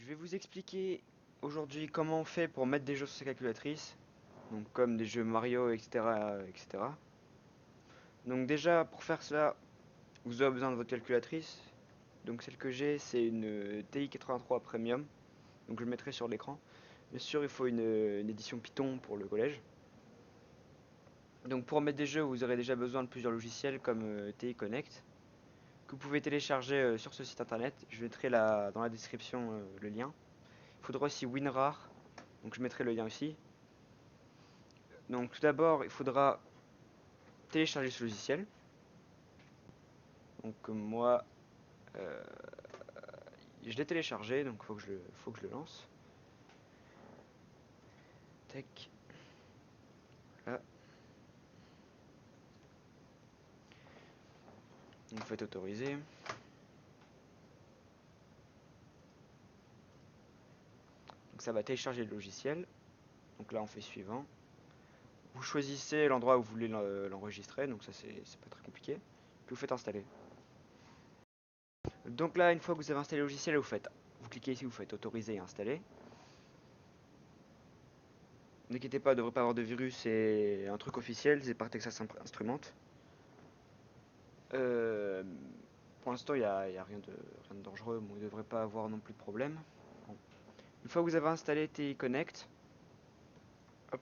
Je vais vous expliquer aujourd'hui comment on fait pour mettre des jeux sur sa calculatrice, donc comme des jeux Mario, etc., etc. Donc déjà, pour faire cela, vous aurez besoin de votre calculatrice. Donc celle que j'ai, c'est une TI 83 Premium, donc je le mettrai sur l'écran. Bien sûr, il faut une édition Python pour le collège. Donc pour mettre des jeux, vous aurez déjà besoin de plusieurs logiciels comme TI Connect, que vous pouvez télécharger sur ce site internet. Je mettrai dans la description le lien. Il faudra aussi WinRAR, donc je mettrai le lien aussi. Donc tout d'abord, il faudra télécharger ce logiciel. Donc moi, euh, je l'ai téléchargé, donc faut que je le lance. Tac, là. Donc vous faites autoriser. Donc ça va télécharger le logiciel. Donc là on fait suivant. Vous choisissez l'endroit où vous voulez l'enregistrer, donc ça c'est pas très compliqué. Puis vous faites installer. Donc là, une fois que vous avez installé le logiciel, vous cliquez ici, vous faites autoriser et installer. N'inquiétez pas, il ne devrait pas avoir de virus, c'est un truc officiel, c'est par Texas Instruments. Euh, pour l'instant, y a rien de dangereux, bon, il ne devrait pas avoir non plus de problème. Bon. Une fois que vous avez installé TI Connect, hop,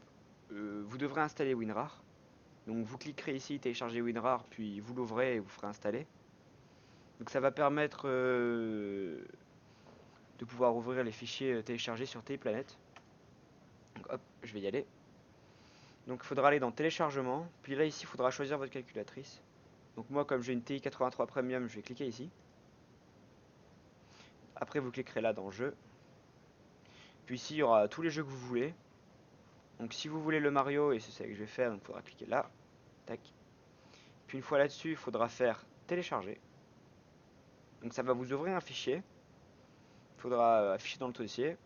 vous devrez installer WinRAR. Donc vous cliquerez ici, télécharger WinRAR, puis vous l'ouvrez et vous ferez installer. Donc ça va permettre de pouvoir ouvrir les fichiers téléchargés sur TI Planet. Donc hop, je vais y aller. Donc il faudra aller dans téléchargement, puis là ici il faudra choisir votre calculatrice. Donc moi comme j'ai une TI 83 Premium, je vais cliquer ici. Après vous cliquerez là dans jeu. Puis ici il y aura tous les jeux que vous voulez. Donc si vous voulez le Mario, et c'est ça que je vais faire, donc il faudra cliquer là. Tac. Puis une fois là-dessus, il faudra faire télécharger. Donc ça va vous ouvrir un fichier. Il faudra afficher dans le dossier.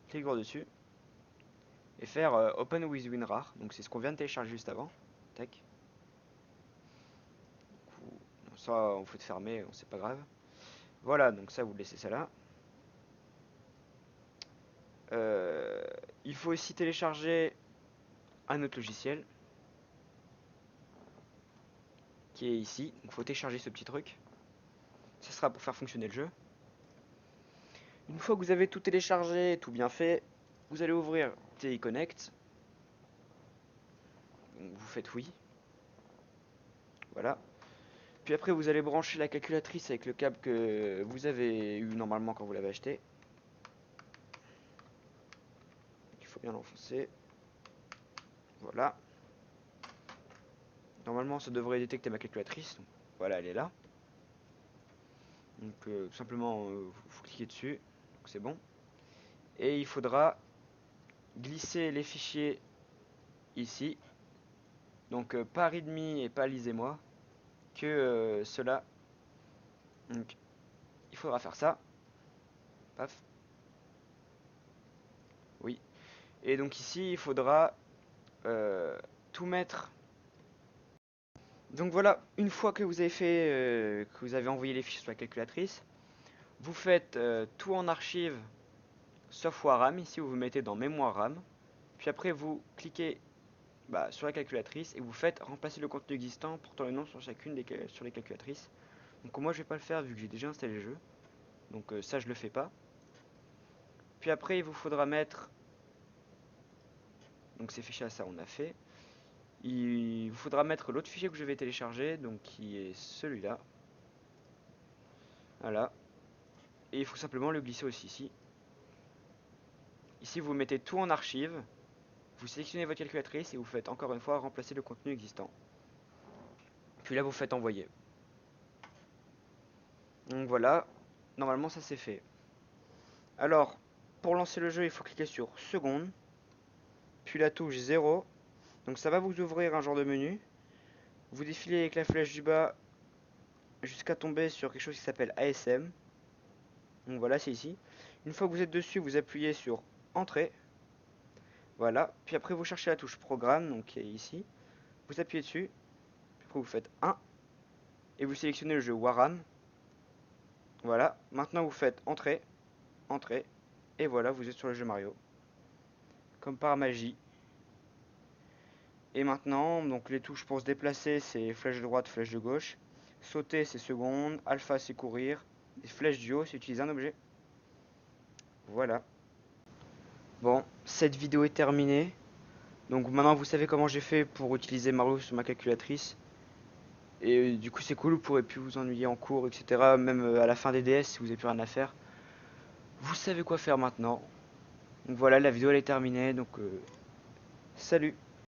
Cliquer dessus. Et faire Open with WinRAR. Donc c'est ce qu'on vient de télécharger juste avant. Tac. Ça on faut fermer, c'est pas grave. Voilà, donc ça vous laissez ça là. Euh, il faut aussi télécharger un autre logiciel qui est ici. Il faut télécharger ce petit truc. Ça sera pour faire fonctionner le jeu. Une fois que vous avez tout téléchargé, tout bien fait, vous allez ouvrir TI Connect. Donc vous faites oui. Voilà. Puis après vous allez brancher la calculatrice avec le câble que vous avez eu normalement quand vous l'avez acheté. Il faut bien l'enfoncer. Voilà. Normalement ça devrait détecter ma calculatrice. Donc, voilà, elle est là. Donc tout simplement vous cliquez dessus. C'est bon. Et il faudra glisser les fichiers ici. Donc pas readme et pas lisez-moi. Que cela. Donc il faudra faire ça. Paf. Oui. Et donc ici il faudra tout mettre. Donc voilà, une fois que vous avez fait, que vous avez envoyé les fichiers sur la calculatrice, vous faites tout en archive sauf RAM. Ici vous vous mettez dans mémoire RAM. Puis après vous cliquez sur la calculatrice et vous faites remplacer le contenu existant portant le nom sur chacune sur les calculatrices. Donc moi je vais pas le faire vu que j'ai déjà installé le jeu. Donc ça je le fais pas. Puis après il vous faudra mettre, donc ces fichiers ça on a fait. Il vous faudra mettre l'autre fichier que je vais télécharger, donc qui est celui-là. Voilà. Et il faut simplement le glisser aussi ici. Ici vous mettez tout en archive. Vous sélectionnez votre calculatrice et vous faites encore une fois remplacer le contenu existant. Puis là vous faites envoyer. Donc voilà, normalement ça c'est fait. Alors, pour lancer le jeu, il faut cliquer sur seconde, puis la touche 0. Donc ça va vous ouvrir un genre de menu. Vous défilez avec la flèche du bas jusqu'à tomber sur quelque chose qui s'appelle ASM. Donc voilà, c'est ici. Une fois que vous êtes dessus, vous appuyez sur Entrée. Voilà. Puis après, vous cherchez la touche Programme, donc qui est ici. Vous appuyez dessus. Puis après, vous faites 1. Et vous sélectionnez le jeu Waram. Voilà. Maintenant, vous faites Entrée. Entrée. Et voilà, vous êtes sur le jeu Mario. Comme par magie. Et maintenant, donc les touches pour se déplacer, c'est flèche de droite, flèche de gauche. Sauter, c'est seconde. Alpha, c'est courir. Et flèche du haut, c'est utiliser un objet. Voilà. Bon, cette vidéo est terminée. Donc maintenant, vous savez comment j'ai fait pour utiliser Mario sur ma calculatrice. Et du coup, c'est cool, vous pourrez plus vous ennuyer en cours, etc. Même à la fin des DS, si vous n'avez plus rien à faire. Vous savez quoi faire maintenant. Donc voilà, la vidéo elle est terminée. Donc salut.